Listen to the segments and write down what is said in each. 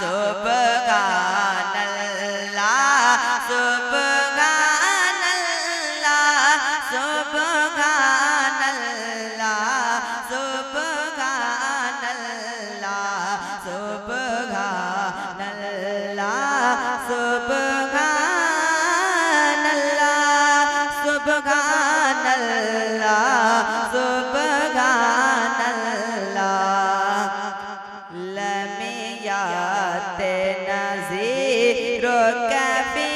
सुबहानल्लाह सुबहानल्लाह सुबहानल्लाह सुबहानल्लाह सुबहानल्लाह सुबहानल्लाह सुबहानल्लाह सुबहानल्लाह लमियाते नज़ीरो कफ़ी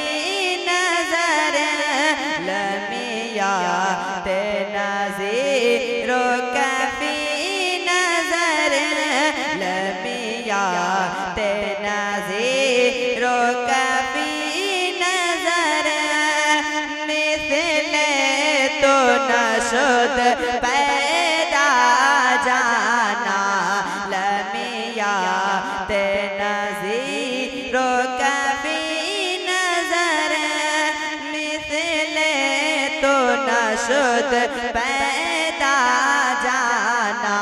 नज़र लमियाते नज़ीरो कफ़ी नज़र लमियाते नज़ीरो कफ़ी नज़र मिसले तो नशुद पैदा जाना लमियाते नज़ीरो कफ़ी नज़र मिसले तो नशुद पैदा जाना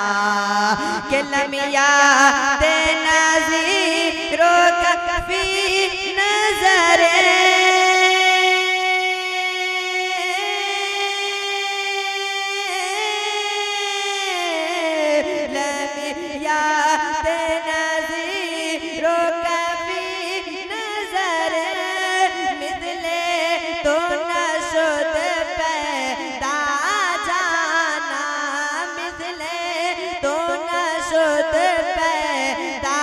कि लमियाते नज़ीरो कफ़ी नज़र लमियाते नज़ीरो कफ़ी नज़र मिसले तो नशुद पैदा जाना मिसले तो नशुद पैदा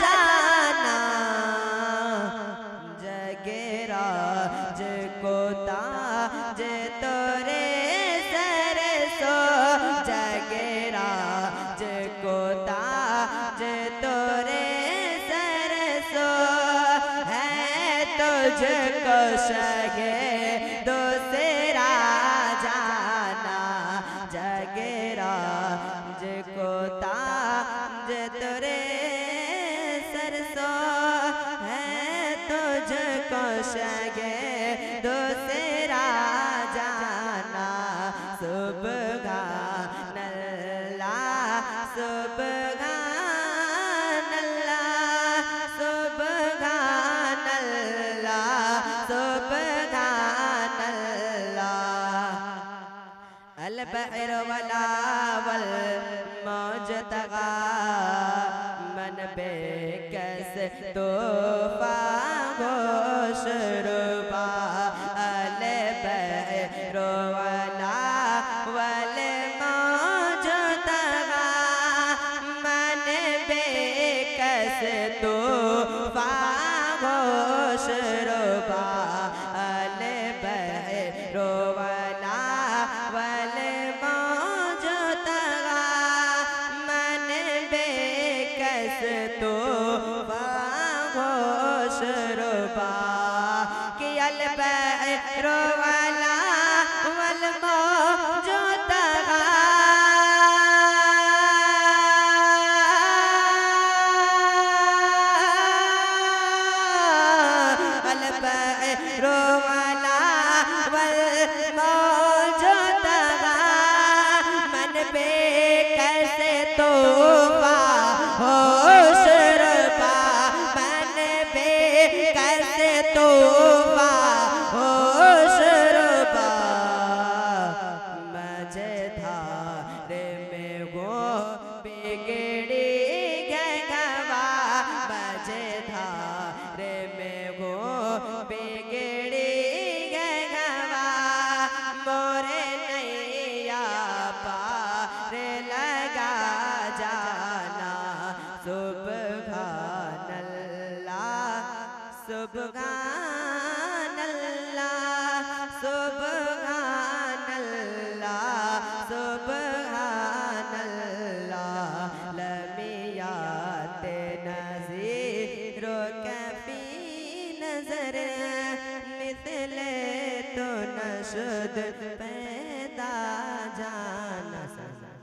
जाना जगेरा को ताज तोरे सर सो जगेरा को ताज तोरे सर सो है तुझको शगे दूसरा जाना जगेरा को ताज तोरे सर सो है तुझको शगे दूसरा जाना सुबहानल्लाह सुबहानल्लाह सुबहानल्लाह सुबहानल्लाह अल बहर वला वल मौज तगा मन बेकस तोफा गोशरुबा अल बहर वला वल मौज तगा मन बेकस तोफा गोशरुबा अल बहर वला वल मौज तगा मन बेकस तोफा गोशरुबा कि अल बहर वला वल मौज तगा अल बहर वला वल मौज तगा मन बेकस तोफा होशरुबा मन बेकस तोफा होशरुबा मझधार में वो बिगड़ी गवा मझधार में वो बिगड़ी गवा मोरे नैया पार लगा जाना सुबहानल्लाह सुबहानल्लाह सुबहानल्लाह सुबहानल्लाह लमियाते नज़ीरो कफ़ी नज़र मिसले तो नशुद